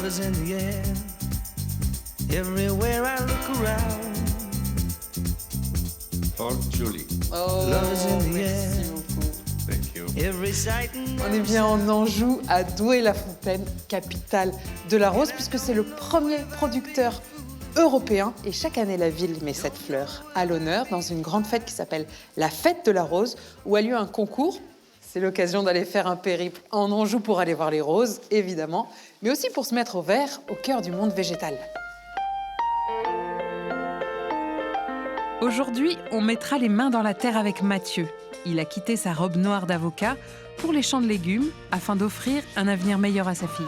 is in the air. Everywhere I look around. For Julie. Oh, Love is in the merci air. beaucoup. Thank you. Every sight and On est bien en Anjou, à Douai-la-Fontaine, capitale de la rose, puisque c'est le premier producteur européen. Et chaque année, la ville met cette fleur à l'honneur dans une grande fête qui s'appelle la Fête de la Rose, où a lieu un concours. C'est l'occasion d'aller faire un périple en Anjou pour aller voir les roses, évidemment, mais aussi pour se mettre au vert au cœur du monde végétal. Aujourd'hui, on mettra les mains dans la terre avec Mathieu. Il a quitté sa robe noire d'avocat pour les champs de légumes afin d'offrir un avenir meilleur à sa fille.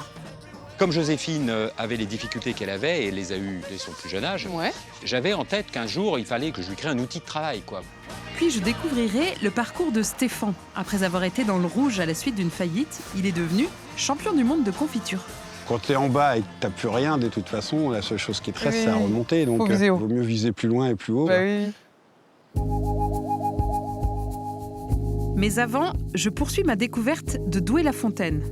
Comme Joséphine avait les difficultés qu'elle avait et les a eues dès son plus jeune âge, Ouais. j'avais en tête qu'un jour, il fallait que je lui crée un outil de travail, quoi. Puis je découvrirai le parcours de Stéphane. Après avoir été dans le rouge à la suite d'une faillite, il est devenu champion du monde de confiture. Quand tu es en bas et que tu n'as plus rien, de toute façon, la seule chose qui te reste, Oui, c'est à remonter. Donc, faut viser haut. vaut mieux viser plus loin et plus haut. Bah oui. Mais avant, je poursuis ma découverte de Douai-la-Fontaine.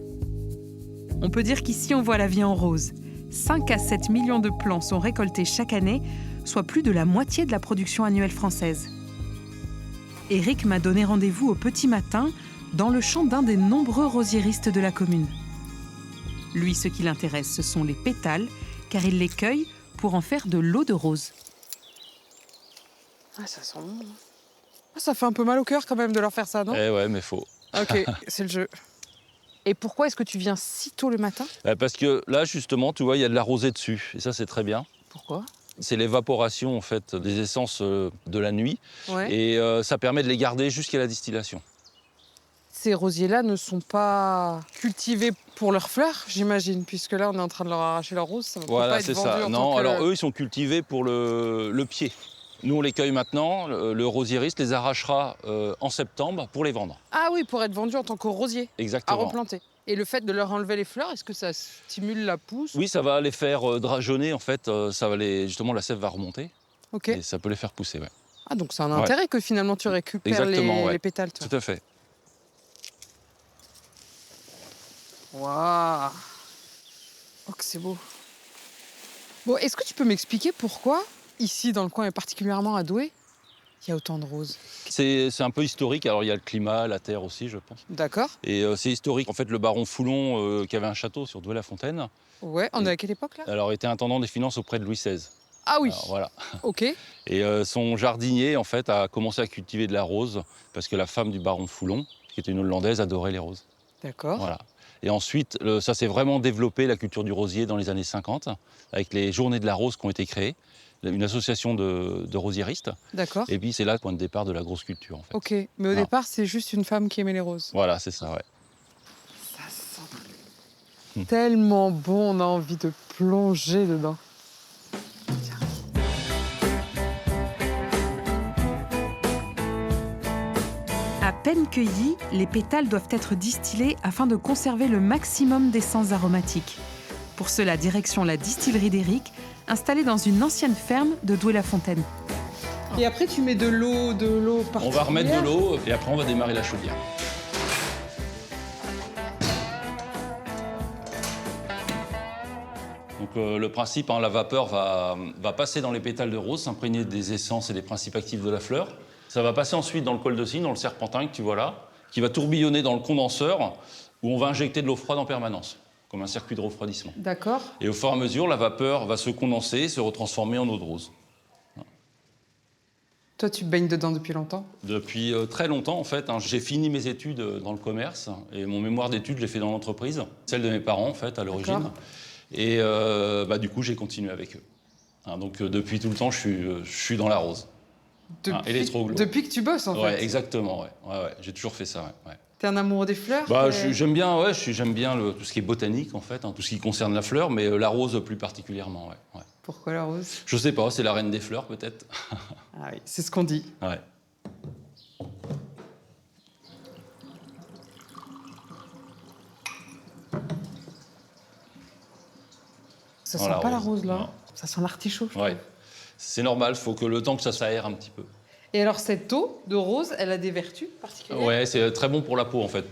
On peut dire qu'ici, on voit la vie en rose. 5 à 7 millions de plants sont récoltés chaque année, soit plus de la moitié de la production annuelle française. Éric m'a donné rendez-vous au petit matin dans le champ d'un des nombreux rosiéristes de la commune. Lui, ce qui l'intéresse, ce sont les pétales, car il les cueille pour en faire de l'eau de rose. Ah, ça sent bon. Ah, ça fait un peu mal au cœur quand même de leur faire ça, non? Eh ouais, mais faut. Ok, c'est le jeu. Et pourquoi est-ce que tu viens si tôt le matin? Parce que là, justement, tu vois, il y a de la rosée dessus. Et ça, c'est très bien. Pourquoi? C'est l'évaporation, en fait, des essences de la nuit. Ouais. Et ça permet de les garder jusqu'à la distillation. Ces rosiers-là ne sont pas cultivés pour leurs fleurs, j'imagine, puisque là, on est en train de leur arracher leur rose. Ça ne peut pas Voilà, être c'est vendu ça. en Non, tant que... alors eux, ils sont cultivés pour le pied. Nous, on les cueille maintenant. Le rosiériste les arrachera en septembre pour les vendre. Ah oui, pour être vendus en tant que rosier, à Exactement. replanter. Et le fait de leur enlever les fleurs, est-ce que ça stimule la pousse? Oui, ça va les faire drageonner, en fait. Ça va justement, la sève va remonter. Ok. Et ça peut les faire pousser, ouais. Ah, donc c'est un intérêt que finalement tu récupères Exactement, ouais. les pétales, toi. Tout à fait. Waouh! Oh, que c'est beau. Bon, est-ce que tu peux m'expliquer pourquoi, ici, dans le coin, et particulièrement à Douai, il y a autant de roses? C'est un peu historique. Alors, il y a le climat, la terre aussi, je pense. D'accord. Et c'est historique. En fait, le baron Foulon, qui avait un château sur Douai-la-Fontaine, Ouais, on est à quelle époque, là? alors était intendant des finances auprès de Louis XVI. Ah oui, Alors, voilà. ok. Et son jardinier, en fait, a commencé à cultiver de la rose parce que la femme du baron Foulon, qui était une Hollandaise, adorait les roses. D'accord. Voilà. Et ensuite, ça s'est vraiment développé, la culture du rosier, dans les années 50, avec les journées de la rose qui ont été créées, une association de rosiéristes. D'accord. Et puis, c'est là le point de départ de la grosse culture, en fait. Ok, mais au Non. départ, c'est juste une femme qui aimait les roses. Voilà, c'est ça, ouais. Ça sent tellement bon, on a envie de plonger dedans. À peine cueillis, les pétales doivent être distillés afin de conserver le maximum d'essences aromatiques. Pour cela, direction la distillerie d'Éric, installée dans une ancienne ferme de Douai-la-Fontaine. Et après, tu mets de l'eau particulière. On va remettre de l'eau et après, on va démarrer la chaudière. Donc, le principe, la vapeur va passer dans les pétales de rose, s'imprégner des essences et des principes actifs de la fleur. Ça va passer ensuite dans le col de cygne, dans le serpentin que tu vois là, qui va tourbillonner dans le condenseur, où on va injecter de l'eau froide en permanence, comme un circuit de refroidissement. D'accord. Et au fur et à mesure, la vapeur va se condenser, se retransformer en eau de rose. Toi, tu baignes dedans depuis longtemps? Depuis très longtemps, en fait, j'ai fini mes études dans le commerce, et mon mémoire d'études, je l'ai fait dans l'entreprise, celle de mes parents, en fait, à l'origine. D'accord. Et du coup, j'ai continué avec eux. Donc, depuis tout le temps, je suis dans la rose. Électroglo. Depuis que tu bosses, en Ouais, fait. exactement, ouais. J'ai toujours fait ça, ouais. T'es un amoureux des fleurs? J'aime bien, tout ce qui est botanique, en fait, tout ce qui concerne la fleur, mais la rose plus particulièrement, ouais. Pourquoi la rose? Je sais pas, c'est la reine des fleurs, peut-être. Ah oui, c'est ce qu'on dit. Ouais. Ça Dans sent la pas la rose, rose, là. non. Ça sent l'artichaut, je trouve. Ouais. C'est normal, il faut que le temps que ça s'aère un petit peu. Et alors, cette eau de rose, elle a des vertus particulières? Ouais, c'est très bon pour la peau, en fait.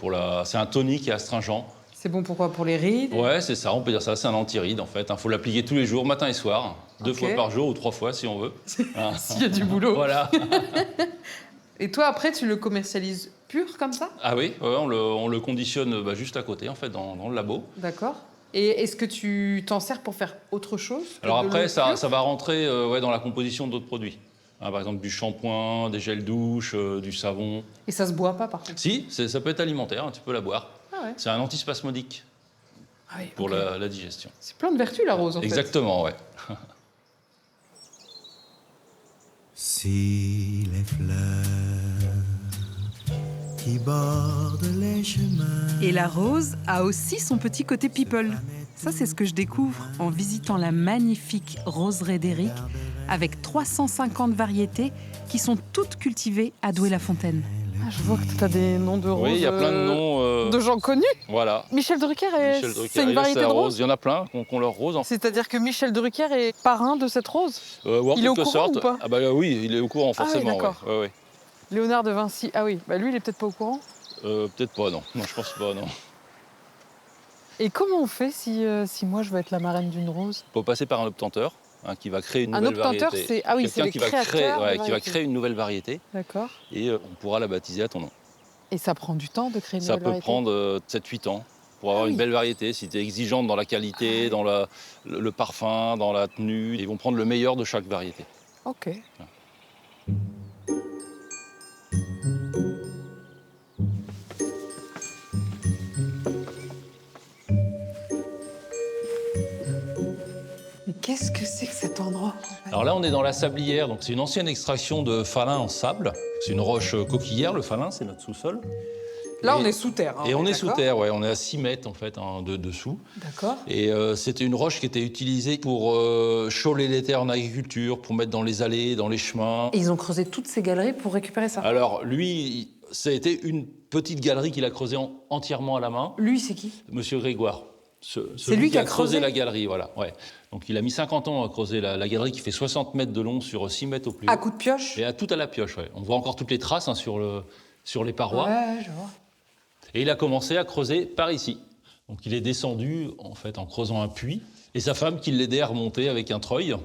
C'est un tonique et astringent. C'est C'est bon pourquoi? Pour les rides? Ouais, c'est ça, on peut dire ça, c'est un anti-ride en fait. Il faut l'appliquer tous les jours, matin et soir, 2 fois par jour ou 3 fois si on veut. S'il y a du boulot. Voilà. Et toi, après, tu le commercialises pur comme ça? Ah oui, ouais, on le conditionne juste à côté en fait, dans le labo. D'accord. Et est-ce que tu t'en sers pour faire autre chose que Alors de après, l'eau ça pure? va rentrer dans la composition d'autres produits. Par exemple du shampoing, des gels douche, du savon. Et ça se boit pas, par contre? Si, ça peut être alimentaire, tu peux la boire. Ah ouais. C'est un antispasmodique Ah oui, pour ok. la digestion. C'est plein de vertus, la rose, en fait. Exactement, ouais. Si les fleurs qui bordent les chemins. Et la rose a aussi son petit côté people. Ça, c'est ce que je découvre en visitant la magnifique roseraie d'Éric, avec 350 variétés qui sont toutes cultivées à Douai-la-Fontaine. Ah, je vois que tu as des noms de roses. Oui, il y a plein de noms. de gens connus. Voilà. Michel Drucker, Michel Drucker, c'est une et là, variété la de rose. Il y en a plein qui ont leur rose. C'est-à-dire que Michel Drucker est parrain de cette rose. En Il est au quelque courant sorte. ou pas? Ah bah oui, il est au courant Ah oui, forcément. d'accord. Ouais, ouais. Léonard de Vinci. Ah oui, bah lui, il est peut-être pas au courant. Peut-être pas, non. Non, je pense pas, non. Et comment on fait si moi, je veux être la marraine d'une rose? Il faut passer par un obtenteur qui va créer une Un nouvelle obtenteur, variété. c'est... Ah oui, c'est Quelqu'un les qui va créateurs créer, de qui va variétés. créer une nouvelle variété D'accord. et on pourra la baptiser à ton nom. Et ça prend du temps de créer une Ça nouvelle peut variété? prendre 7-8 ans pour avoir Ah oui. une belle variété. Si tu es exigeante dans la qualité, dans le parfum, dans la tenue, ils vont prendre le meilleur de chaque variété. Ok. Mais qu'est-ce que c'est que cet endroit? Alors là, on est dans la sablière, donc c'est une ancienne extraction de falin en sable. C'est une roche coquillière, le falin, c'est notre sous-sol. Là, Et- on est sous terre. hein, Et on est sous d'accord? terre, ouais, on est à 6 mètres en fait, dessous. D'accord. Et c'était une roche qui était utilisée pour choler les terres en agriculture, pour mettre dans les allées, dans les chemins. Et ils ont creusé toutes ces galeries pour récupérer ça. Alors lui, ça a été une petite galerie qu'il a creusée entièrement à la main, Lui, c'est qui? Monsieur Grégoire. C'est lui qui a creusé la galerie, voilà. Ouais. Donc il a mis 50 ans à creuser la galerie qui fait 60 mètres de long sur 6 mètres au plus haut. À coup de pioche? Et tout à la pioche, ouais. On voit encore toutes les traces sur les parois. Ouais, je vois. Et il a commencé à creuser par ici. Donc il est descendu en fait en creusant un puits. Et sa femme qui l'aidait à remonter avec un treuil.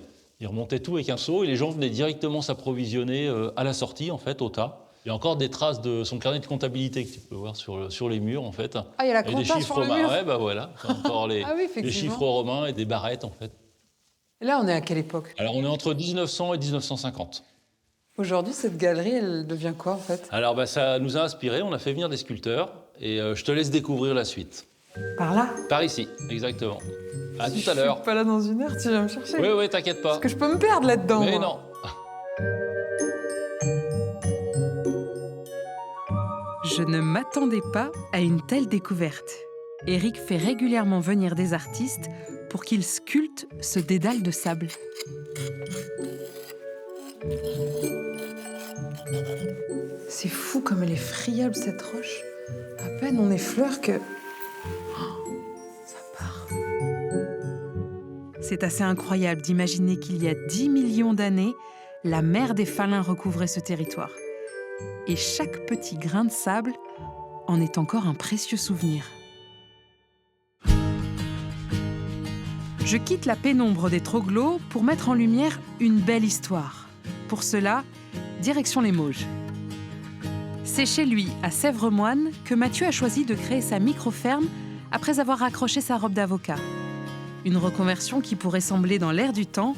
Il remontait tout avec un seau et les gens venaient directement s'approvisionner à la sortie en fait au tas. Il y a encore des traces de son carnet de comptabilité que tu peux voir sur les murs en fait. Ah, il y a la Et des compta chiffres sur le romains. mur. Ouais, bah voilà. C'est encore les, Ah oui, les effectivement. chiffres romains et des barrettes en fait. Et là, on est à quelle époque? Alors on est entre 1900 et 1950. Aujourd'hui, cette galerie, elle devient quoi, en fait? Alors bah, ça nous a inspiré, on a fait venir des sculpteurs et je te laisse découvrir la suite. Par là? Par ici, exactement. À tout à Je l'heure. suis pas là dans une heure, tu viens me chercher. Oui, oui, t'inquiète pas. Parce que je peux me perdre là-dedans. Mais moi. non. Je ne m'attendais pas à une telle découverte. Éric fait régulièrement venir des artistes pour qu'ils sculptent ce dédale de sable. C'est fou comme elle est friable, cette roche. À peine on effleure que... Oh, ça part. C'est assez incroyable d'imaginer qu'il y a 10 millions d'années, la mer des Falins recouvrait ce territoire. Et chaque petit grain de sable en est encore un précieux souvenir. Je quitte la pénombre des Troglos pour mettre en lumière une belle histoire. Pour cela, direction les Mauges. C'est chez lui, à Sèvres-Moine, que Mathieu a choisi de créer sa micro-ferme après avoir raccroché sa robe d'avocat. Une reconversion qui pourrait sembler dans l'air du temps,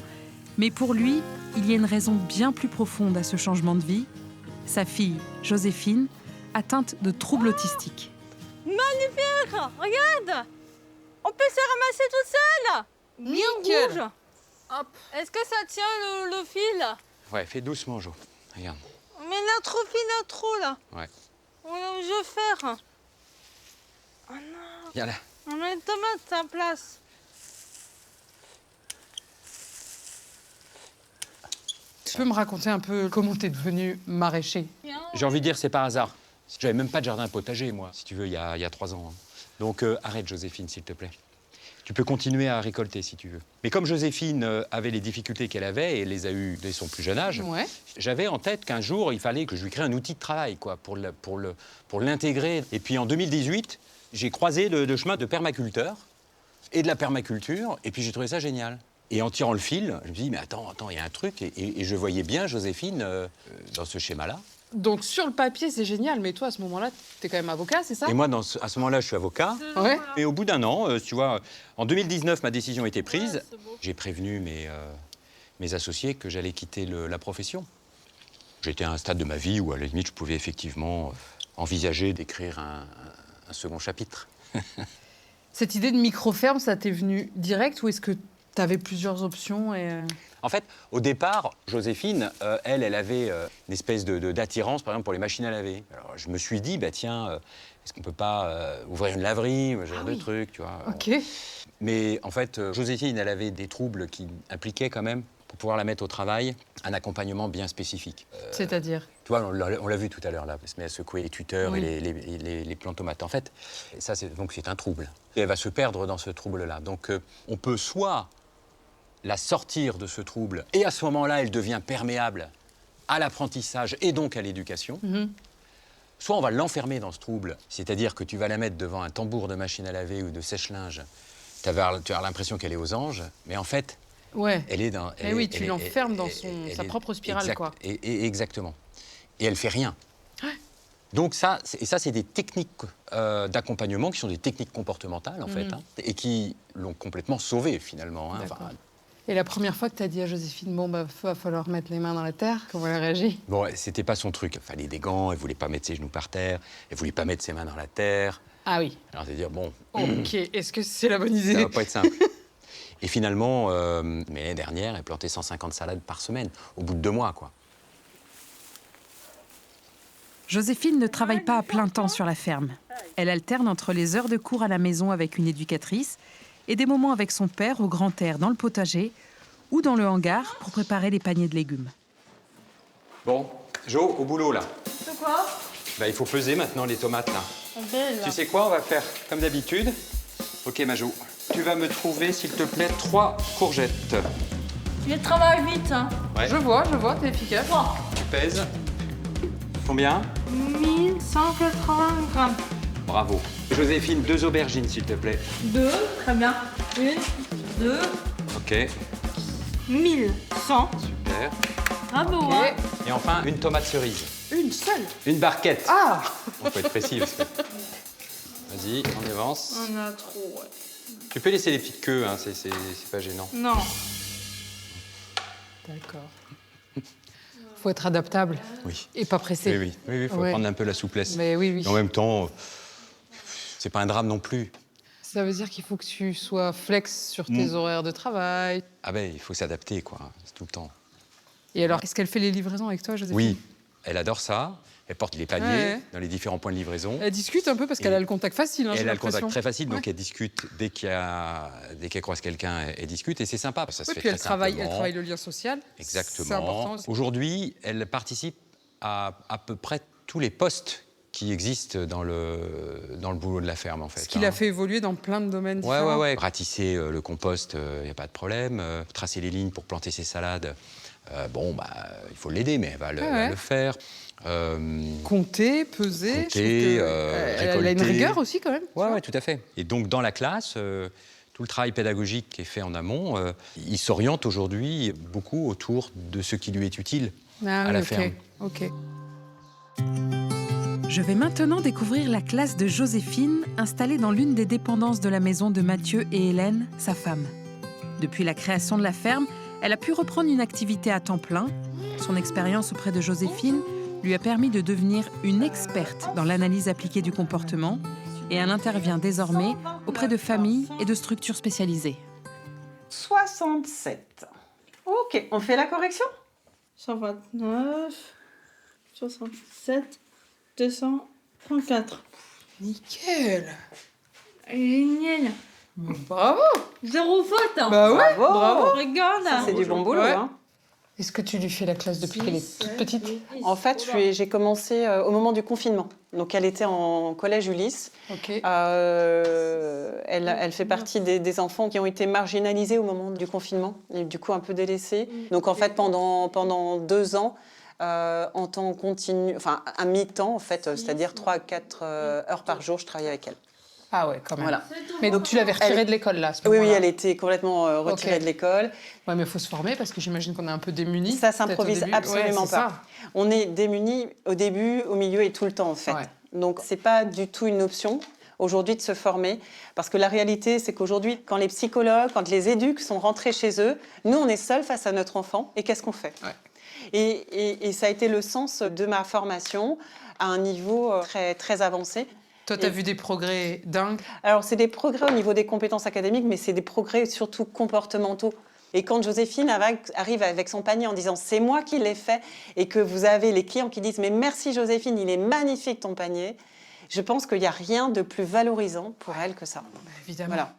mais pour lui, il y a une raison bien plus profonde à ce changement de vie. Sa fille, Joséphine, atteinte de troubles autistiques. Regarde! On peut se ramasser toute seule! Bien Nickel. rouge! Hop. Est-ce que ça tient le fil? Ouais, fais doucement, Jo. Regarde. Mais il y a trop fil, il y a trop là! Ouais. Je vais faire. Oh non! Viens là. On a une tomate à la place. Tu peux me raconter un peu comment t'es devenu maraîcher? Viens. J'ai envie de dire, c'est par hasard. J'avais même pas de jardin potager, moi, si tu veux, il y a 3 ans. hein. Donc arrête, Joséphine, s'il te plaît. Tu peux continuer à récolter, si tu veux. Mais comme Joséphine avait les difficultés qu'elle avait, et les a eues dès son plus jeune âge, Ouais. j'avais en tête qu'un jour, il fallait que je lui crée un outil de travail, quoi, pour l'intégrer. Et puis en 2018, J'ai croisé le chemin de permaculteur et de la permaculture, et puis j'ai trouvé ça génial. Et en tirant le fil, je me suis dit, mais attends, il y a un truc. Et je voyais bien Joséphine dans ce schéma-là. Donc sur le papier, c'est génial, mais toi, à ce moment-là, t'es quand même avocat, c'est ça? Et moi, à ce moment-là, je suis avocat. Ouais. Et au bout d'un an, tu vois, en 2019, ma décision a été prise. J'ai prévenu mes associés que j'allais quitter la profession. J'étais à un stade de ma vie où, à la limite, je pouvais effectivement envisager d'écrire un second chapitre. Cette idée de micro-ferme, ça t'est venu direct ou est-ce que t'avais plusieurs options En fait, au départ, Joséphine, elle avait une espèce d'attirance, par exemple, pour les machines à laver. Alors, je me suis dit, bah tiens, est-ce qu'on peut pas ouvrir une laverie, ce genre de truc, tu vois. Ok. Mais en fait, Joséphine, elle avait des troubles qui impliquaient quand même, pour pouvoir la mettre au travail, un accompagnement bien spécifique. C'est-à-dire? Tu vois, on l'a vu tout à l'heure, là, elle se met à secouer les tuteurs et les plants tomates. En fait, ça, c'est un trouble. Et elle va se perdre dans ce trouble-là. Donc, on peut soit la sortir de ce trouble, et à ce moment-là, elle devient perméable à l'apprentissage et donc à l'éducation. Soit on va l'enfermer dans ce trouble, c'est-à-dire que tu vas la mettre devant un tambour de machine à laver ou de sèche-linge. Tu as l'impression qu'elle est aux anges, mais en fait, elle est dans... oui, tu l'enfermes dans sa propre spirale, quoi. Exactement. Et elle fait rien. Donc ça, c'est des techniques d'accompagnement qui sont des techniques comportementales, en fait, et qui l'ont complètement sauvée, finalement. Et la première fois que tu as dit à Joséphine, bon, bah, va falloir mettre les mains dans la terre, comment elle a réagi? Bon, c'était pas son truc. Il fallait des gants, elle voulait pas mettre ses genoux par terre, elle voulait pas mettre ses mains dans la terre. Ah oui. Alors, c'est-à-dire, bon... Ok, est-ce que c'est la bonne idée? Ça va pas être simple. Et finalement, mais l'année dernière, elle plantait 150 salades par semaine, au bout de 2 mois, quoi. Joséphine ne travaille pas à plein temps sur la ferme. Elle alterne entre les heures de cours à la maison avec une éducatrice et des moments avec son père au grand air dans le potager ou dans le hangar pour préparer les paniers de légumes. Bon, Jo, au boulot, là. C'est quoi? Bah, il faut peser maintenant les tomates, là. Tu sais quoi, on va faire comme d'habitude. Ok, Majo, tu vas me trouver, s'il te plaît, 3 courgettes. Tu travailles vite, hein. Ouais. Je vois, t'es efficace. Tu pèses. Combien? 1180 grammes. Bravo. Joséphine, 2 aubergines, s'il te plaît. 2, très bien. 1, 2, Ok, 1100. super. Bravo, hein. Et enfin, une tomate cerise. Une seule? Une barquette. Ah! On peut être précis, parce que... Vas-y, on avance. On a trop, ouais. Tu peux laisser les petites queues, hein, c'est pas gênant. Non. D'accord. Faut être adaptable. Oui. Et pas pressé. Oui, faut prendre un peu la souplesse. Mais oui. Et en même temps, c'est pas un drame non plus. Ça veut dire qu'il faut que tu sois flex sur tes horaires de travail. Ah ben, il faut s'adapter, quoi, c'est tout le temps. Et alors, est-ce qu'elle fait les livraisons avec toi, Joséphine? Oui, elle adore ça. Elle porte les paniers Ouais. dans les différents points de livraison. Elle discute un peu parce qu'elle a le contact facile, hein, j'ai Elle a le contact l'impression. très facile, donc Ouais. elle discute dès qu'elle croise quelqu'un, elle discute, et c'est sympa. Ça se Oui, fait puis très elle travaille simplement. le lien social. Exactement. C'est important aussi. Aujourd'hui, elle participe à peu près tous les postes qui existent dans le boulot de la ferme, en fait. Ce qui l'a fait évoluer dans plein de domaines différents. Ouais. Ratisser le compost, il n'y a pas de problème. Tracer les lignes pour planter ses salades, il faut l'aider, mais elle va le faire. Compter, peser. Compter, je trouve que elle a une récolter. rigueur aussi, quand même. tu vois. Ouais, tout à fait. Et donc, dans la classe, tout le travail pédagogique qui est fait en amont, il s'oriente aujourd'hui beaucoup autour de ce qui lui est utile à la ferme. Ok. Je vais maintenant découvrir la classe de Joséphine, installée dans l'une des dépendances de la maison de Mathieu et Hélène, sa femme. Depuis la création de la ferme, elle a pu reprendre une activité à temps plein. Son expérience auprès de Joséphine lui a permis de devenir une experte dans l'analyse appliquée du comportement et elle intervient désormais auprès de familles et de structures spécialisées. 67. Ok, on fait la correction? 129, 67, 234. Nickel. Génial. Bravo. Zéro faute. Hein. Bah ouais, Bravo. bravo. Regarde. C'est du bon boulot, Ouais. hein. Est-ce que tu lui fais la classe depuis qu'elle est toute petite? En fait, j'ai commencé au moment du confinement. Donc, elle était en collège Ulysse. Ok. Elle fait partie des enfants qui ont été marginalisés au moment du confinement et du coup un peu délaissés. Donc, en fait, pendant 2 ans, en temps continu, enfin, à mi-temps, en fait, c'est-à-dire 3 à 4 heures par jour, je travaillais avec elle. Ah ouais, quand même. Voilà. Mais donc tu l'avais retirée Elle- de l'école là à ce Oui, moment-là. elle était complètement retirée Ok. de l'école. Ouais, mais il faut se former parce que j'imagine qu'on est un peu démunis. Ça peut-être au s'improvise début. absolument Ouais, c'est pas. ça. On est démunis au début, au milieu et tout le temps en fait. Ouais. Donc c'est pas du tout une option aujourd'hui de se former parce que la réalité c'est qu'aujourd'hui quand les psychologues, quand les éduques sont rentrés chez eux, nous on est seuls face à notre enfant et qu'est-ce qu'on fait? Ouais. Et ça a été le sens de ma formation à un niveau très, très avancé. Toi, tu as Et- vu des progrès dingues. Alors, c'est des progrès au niveau des compétences académiques, mais c'est des progrès surtout comportementaux. Et quand Joséphine arrive avec son panier en disant « c'est moi qui l'ai fait » et que vous avez les clients qui disent « mais merci Joséphine, il est magnifique ton panier », je pense qu'il n'y a rien de plus valorisant pour elle que ça. Évidemment. Voilà.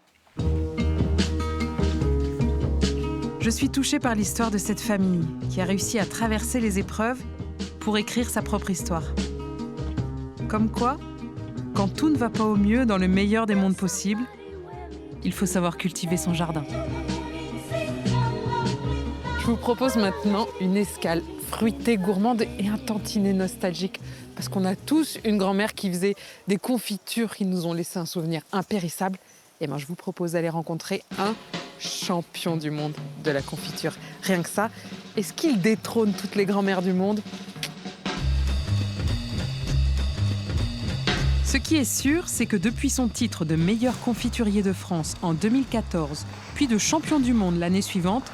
Je suis touchée par l'histoire de cette famille qui a réussi à traverser les épreuves pour écrire sa propre histoire. Comme quoi, quand tout ne va pas au mieux dans le meilleur des mondes possibles, il faut savoir cultiver son jardin. Je vous propose maintenant une escale fruitée, gourmande et un tantinet nostalgique. Parce qu'on a tous une grand-mère qui faisait des confitures qui nous ont laissé un souvenir impérissable. Et ben, je vous propose d'aller rencontrer un champion du monde de la confiture. Rien que ça, est-ce qu'il détrône toutes les grand-mères du monde? Ce qui est sûr, c'est que depuis son titre de meilleur confiturier de France en 2014, puis de champion du monde l'année suivante,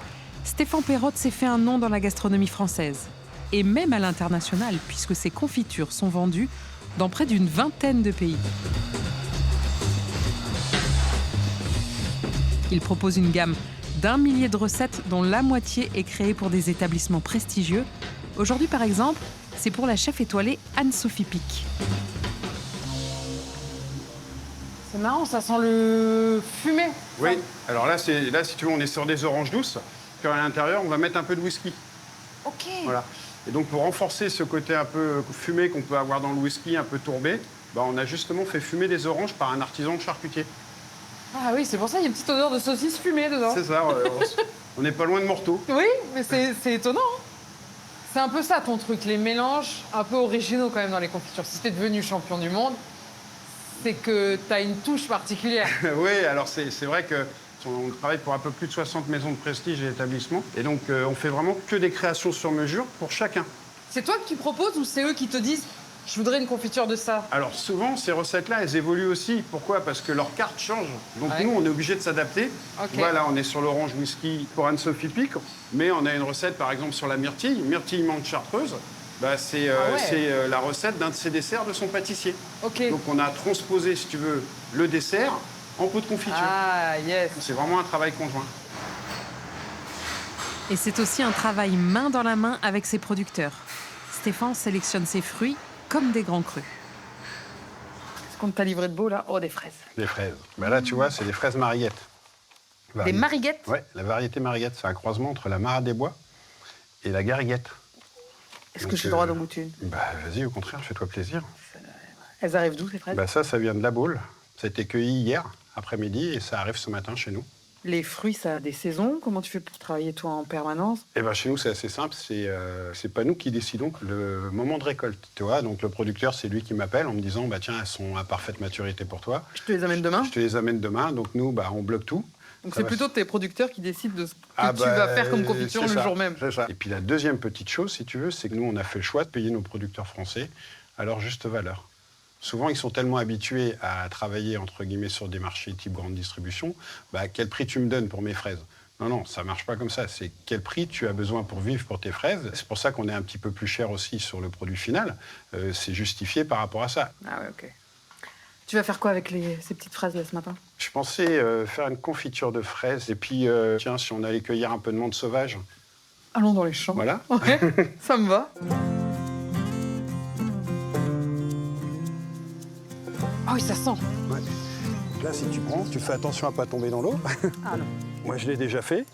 Stéphane Perrotte s'est fait un nom dans la gastronomie française. Et même à l'international, puisque ses confitures sont vendues dans près d'une vingtaine de pays. Il propose une gamme d'1 millier de recettes dont la moitié est créée pour des établissements prestigieux. Aujourd'hui, par exemple, c'est pour la chef étoilée Anne-Sophie Pic. C'est marrant, ça sent le fumé. Oui, alors là, si tu veux, on est sur des oranges douces. Puis à l'intérieur, on va mettre un peu de whisky. Ok. Voilà. Et donc, pour renforcer ce côté un peu fumé qu'on peut avoir dans le whisky, un peu tourbé, bah, on a justement fait fumer des oranges par un artisan charcutier. Ah oui, c'est pour ça qu'il y a une petite odeur de saucisse fumée dedans. C'est ça, on n'est pas loin de Morteau. Oui, mais c'est étonnant. Hein. C'est un peu ça ton truc, les mélanges un peu originaux quand même dans les confitures. Si t'es devenu champion du monde, c'est que t'as une touche particulière. Oui, alors c'est vrai que on travaille pour un peu plus de 60 maisons de prestige et établissements. Et donc, on fait vraiment que des créations sur mesure pour chacun. C'est toi que tu proposes ou c'est eux qui te disent « je voudrais une confiture de ça » Alors souvent, ces recettes-là, elles évoluent aussi. Pourquoi? Parce que leur carte change. Donc Ouais. nous, on est obligé de s'adapter. Ok. Voilà, on est sur l'orange whisky pour Anne-Sophie Pic, mais on a une recette, par exemple, sur la myrtille, menthe chartreuse. Bah, c'est la recette d'un de ses desserts de son pâtissier. Ok. Donc on a transposé, si tu veux, le dessert en pot de confiture. Ah, yes. C'est vraiment un travail conjoint. Et c'est aussi un travail main dans la main avec ses producteurs. Stéphane sélectionne ses fruits comme des grands crus. Qu'est-ce qu'on t'a livré de beau, là? Oh, des fraises. Des fraises. Bah là, tu vois, c'est des fraises mariguettes. Des mariguettes? Ouais, la variété mariguette, c'est un croisement entre la Mara des Bois et la gariguette. Est-ce que Donc, j'ai le droit d'en goûter une? Bah vas-y, au contraire, fais-toi plaisir. Elles arrivent d'où, ces fraises? Bah ça vient de La Baule. Ça a été cueilli hier après-midi et ça arrive ce matin chez nous. Les fruits, ça a des saisons. Comment tu fais pour travailler, toi, en permanence? Et ben chez nous, c'est assez simple. C'est pas nous qui décidons le moment de récolte. Tu vois, donc le producteur, c'est lui qui m'appelle en me disant, bah tiens, elles sont à parfaite maturité pour toi. Je te les amène demain? Je te les amène demain. Donc nous, bah on bloque tout. Donc Ça c'est va. plutôt tes producteurs qui décident de ce que Ah tu bah, vas faire comme confiture c'est le ça, jour même. c'est ça. Et puis la deuxième petite chose, si tu veux, c'est que nous, on a fait le choix de payer nos producteurs français à leur juste valeur. Souvent, ils sont tellement habitués à travailler, entre guillemets, sur des marchés type grande distribution, bah, quel prix tu me donnes pour mes fraises? Non, non, ça marche pas comme ça. C'est quel prix tu as besoin pour vivre pour tes fraises. C'est pour ça qu'on est un petit peu plus cher aussi sur le produit final. C'est justifié par rapport à ça. Ah ouais, ok. Tu vas faire quoi avec ces petites fraises là ce matin? Je pensais faire une confiture de fraises et puis, tiens, si on allait cueillir un peu de menthe sauvage. Allons dans les champs. Voilà. Ouais, ça me va. Ah oui, ça sent. Ouais. Là, si tu prends, tu fais attention à ne pas tomber dans l'eau. Ah non. Moi, je l'ai déjà fait.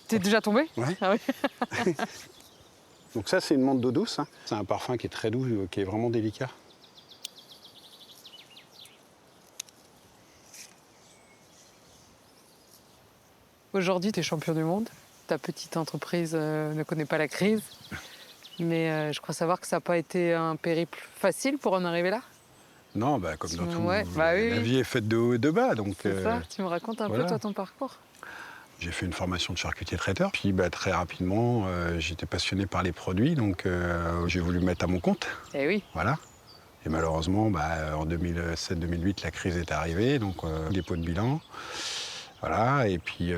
T'es déjà tombé? Ouais. Ah oui. Donc ça, c'est une menthe d'eau douce. Hein. C'est un parfum qui est très doux, qui est vraiment délicat. Aujourd'hui, tu es champion du monde. Ta petite entreprise ne connaît pas la crise. Mais je crois savoir que ça n'a pas été un périple facile pour en arriver là. Non, comme dans tout. Ouais, bah oui, La oui. vie est faite de haut et de bas, donc. C'est ça, tu me racontes un voilà. peu toi ton parcours. J'ai fait une formation de charcutier traiteur. Puis très rapidement, j'étais passionné par les produits, donc j'ai voulu me mettre à mon compte. Eh oui. Voilà. Et malheureusement, en 2007-2008, la crise est arrivée, donc dépôt de bilan. Voilà. Et puis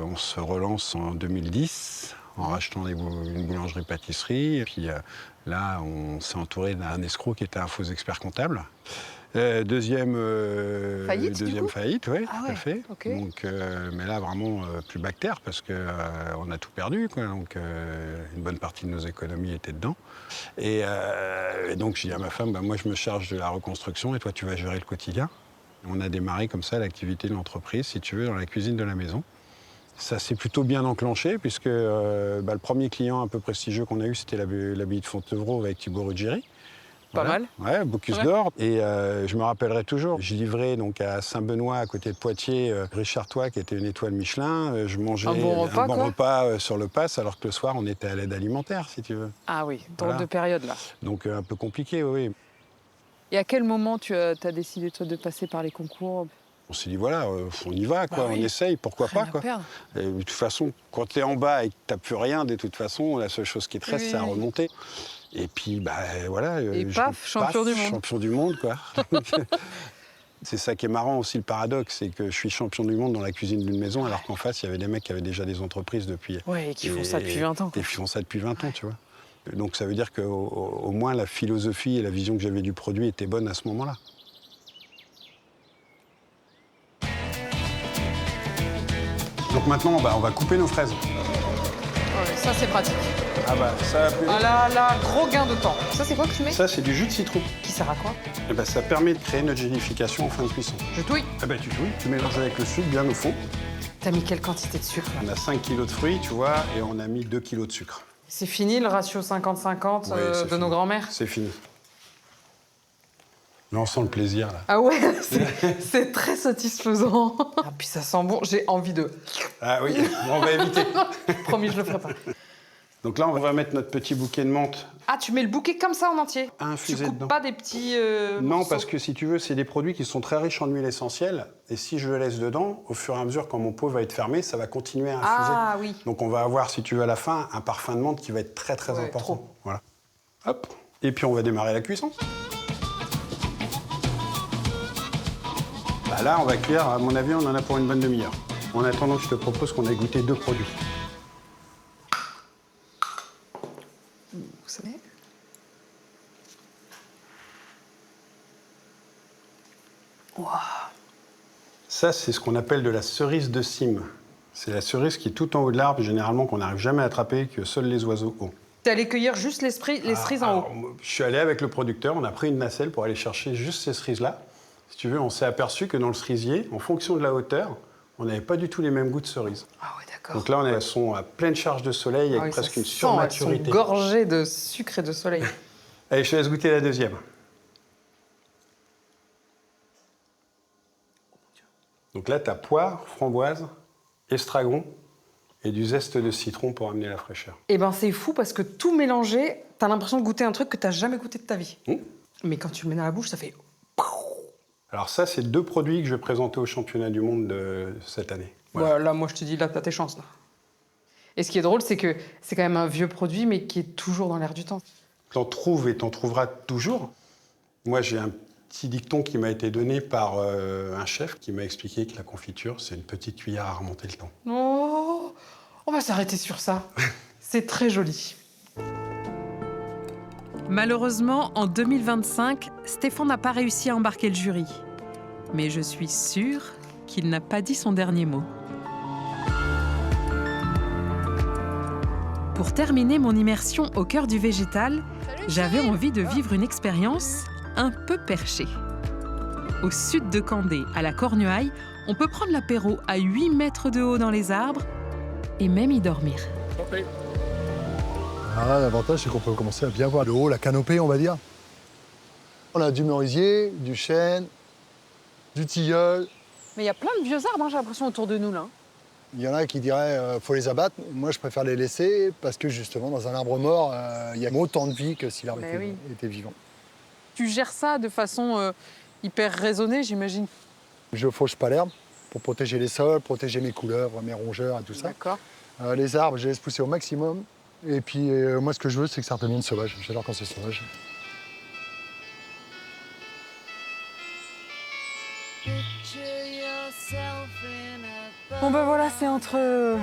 on se relance en 2010 en rachetant une boulangerie-pâtisserie. Et puis là, on s'est entouré d'un escroc qui était un faux expert comptable. Deuxième Faillite, du coup faillite, oui, Ah tout ouais, à fait. ok. Donc, mais là, vraiment plus bactère parce qu'on a tout perdu, quoi. Donc, une bonne partie de nos économies étaient dedans. Et donc, j'ai dit à ma femme, moi, je me charge de la reconstruction et toi, tu vas gérer le quotidien. On a démarré comme ça l'activité de l'entreprise, si tu veux, dans la cuisine de la maison. Ça s'est plutôt bien enclenché puisque le premier client un peu prestigieux qu'on a eu, c'était l'abbaye de Fontevraud avec Thibaut Ruggieri. Pas mal. Ouais, Bocuse d'Or. Et je me rappellerai toujours, je livrais donc à Saint-Benoît, à côté de Poitiers, Richard-Toi, qui était une étoile Michelin. Je mangeais Un bon repas, sur le pass, alors que le soir, on était à l'aide alimentaire, si tu veux. Ah oui, drôle Voilà. de période là. Donc un peu compliqué, oui. Et à quel moment tu as décidé toi de passer par les concours? On s'est dit, voilà, on y va, quoi, Bah oui. on essaye, pourquoi Rien pas, à quoi. perdre. Et de toute façon, quand tu es en bas et que tu n'as plus rien, de toute façon, la seule chose qui te reste, Oui, c'est à oui. remonter. Et puis, voilà. Et paf, champion du monde. Champion du monde, quoi. C'est ça qui est marrant aussi, le paradoxe, c'est que je suis champion du monde dans la cuisine d'une maison, alors qu'en face, il y avait des mecs qui avaient déjà des entreprises depuis. Ouais, et qui font ça depuis 20 ans. Et qui font ça depuis 20 ans, tu vois. Donc ça veut dire qu'au moins la philosophie et la vision que j'avais du produit étaient bonnes à ce moment-là. Donc maintenant, on va couper nos fraises. Ouais, ça c'est pratique. Ah ça va plus vite. Ah là, gros gain de temps. Ça c'est quoi que tu mets? Ça, c'est du jus de citron. Qui sert à quoi? Et ça permet de créer notre gélification en fin de cuisson. Je touille. Tu touilles, tu mélanges avec le sucre bien au fond. T'as mis quelle quantité de sucre là? On a 5 kilos de fruits, tu vois, et on a mis 2 kilos de sucre. C'est fini le ratio 50-50 Ouais, c'est de fini. nos grands-mères? C'est fini. Là, on sent le plaisir, là. Ah ouais, c'est très satisfaisant. Ah, puis ça sent bon, j'ai envie de... Ah oui, on va éviter. Promis, je le ferai pas. Donc là, on va mettre notre petit bouquet de menthe Ah, tu mets le bouquet comme ça en entier? infusé Tu coupes dedans. pas des petits Non, morceaux. parce que si tu veux, c'est des produits qui sont très riches en huile essentielle. Et si je le laisse dedans, au fur et à mesure, quand mon pot va être fermé, ça va continuer à infuser. Ah oui. Donc on va avoir, si tu veux, à la fin, un parfum de menthe qui va être très très Ouais, important. trop. Voilà. Hop. Et puis on va démarrer la cuisson. Là, on va cuire, à mon avis, on en a pour une bonne demi-heure. En attendant, je te propose qu'on ait goûté 2 produits. Vous savez? Ça, c'est ce qu'on appelle de la cerise de cime. C'est la cerise qui est tout en haut de l'arbre, généralement qu'on n'arrive jamais à attraper, que seuls les oiseaux ont. T'es allé cueillir juste les cerises en haut. Je suis allé avec le producteur, on a pris une nacelle pour aller chercher juste ces cerises-là. Si tu veux, on s'est aperçu que dans le cerisier, en fonction de la hauteur, on n'avait pas du tout les mêmes goûts de cerises. Ah ouais, d'accord. Donc là, elles sont à pleine charge de soleil, avec Ah oui, presque ça une sent, surmaturité. elles sont gorgées de sucre et de soleil. Allez, je te laisse goûter la deuxième. Donc là, tu as poire, framboise, estragon et du zeste de citron pour amener la fraîcheur. Eh ben c'est fou parce que tout mélangé, t'as l'impression de goûter un truc que t'as jamais goûté de ta vie. Mais quand tu le mets dans la bouche, ça fait... Alors ça, c'est 2 produits que je vais présenter au championnat du monde de cette année. Voilà. Ouais, là, moi, je te dis, là, t'as tes chances. Là. Et ce qui est drôle, c'est que c'est quand même un vieux produit, mais qui est toujours dans l'air du temps. T'en trouves et t'en trouveras toujours. Moi, j'ai un petit dicton qui m'a été donné par un chef qui m'a expliqué que la confiture, c'est une petite cuillère à remonter le temps. Oh, on va s'arrêter sur ça. C'est très joli. Malheureusement, en 2025, Stéphane n'a pas réussi à embarquer le jury. Mais je suis sûre qu'il n'a pas dit son dernier mot. Pour terminer mon immersion au cœur du végétal, j'avais envie de vivre une expérience un peu perchée. Au sud de Candé, à la Cornuaille, on peut prendre l'apéro à 8 mètres de haut dans les arbres et même y dormir. Ah, l'avantage, c'est qu'on peut commencer à bien voir le haut, la canopée, on va dire. On a du merisier, du chêne, du tilleul. Mais il y a plein de vieux arbres, hein, j'ai l'impression, autour de nous, là. Il y en a qui diraient faut les abattre. Moi, je préfère les laisser parce que, justement, dans un arbre mort, il y a autant de vie que si l'arbre Mais oui. était vivant. tu gères ça de façon hyper raisonnée, j'imagine. Je fauche pas l'herbe pour protéger les sols, protéger mes couleuvres, mes rongeurs et tout ça. D'accord. Les arbres, je les laisse pousser au maximum. Et puis moi, ce que je veux, c'est que ça redevienne sauvage. J'adore quand c'est sauvage. Bon ben voilà, c'est entre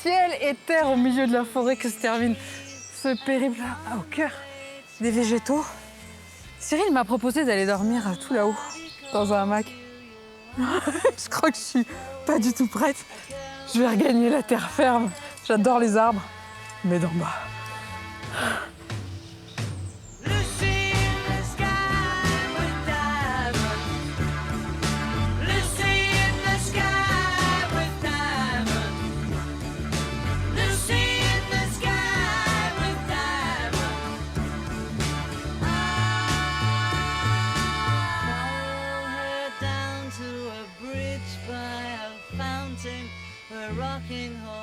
ciel et terre au milieu de la forêt que se termine ce périple au cœur des végétaux. Cyril m'a proposé d'aller dormir tout là-haut, dans un hamac. Je crois que je suis pas du tout prête. Je vais regagner la terre ferme. J'adore les arbres, mais d'en bas. Rocking horse.